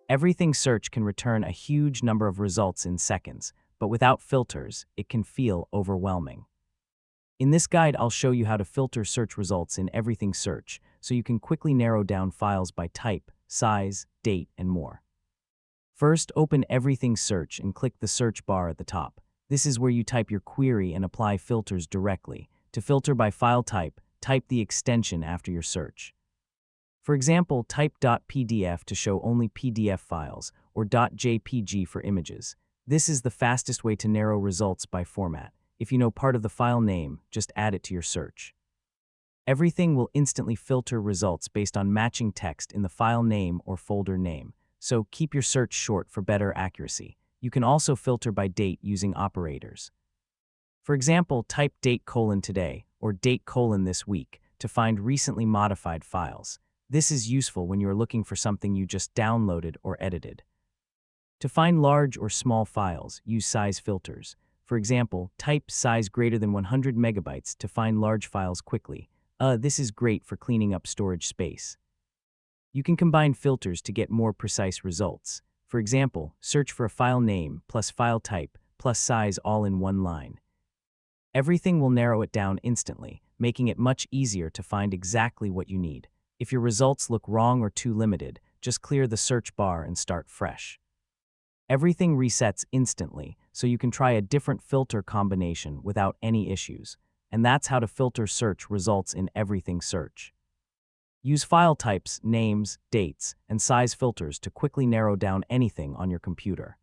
Everything search can return a huge number of results in seconds, but without filters, it can feel overwhelming. In this guide, I'll show you how to filter search results in Everything Search so you can quickly narrow down files by type, size, date, and more. First, open Everything Search and click the search bar at the top. This is where you type your query and apply filters directly. To filter by file type, type the extension after your search. For example, type .pdf to show only PDF files or .jpg for images. This is the fastest way to narrow results by format. If you know part of the file name, just add it to your search. Everything will instantly filter results based on matching text in the file name or folder name, so keep your search short for better accuracy. You can also filter by date using operators. For example, type date:today or date:this week to find recently modified files. This is useful when you are looking for something you just downloaded or edited. To find large or small files, use size filters. For example, type size greater than 100 megabytes to find large files quickly. This is great for cleaning up storage space. You can combine filters to get more precise results. For example, search for a file name plus file type plus size all in one line. Everything will narrow it down instantly, making it much easier to find exactly what you need. If your results look wrong or too limited, just clear the search bar and start fresh. Everything resets instantly, so you can try a different filter combination without any issues. And that's how to filter search results in Everything Search. Use file types, names, dates, and size filters to quickly narrow down anything on your computer.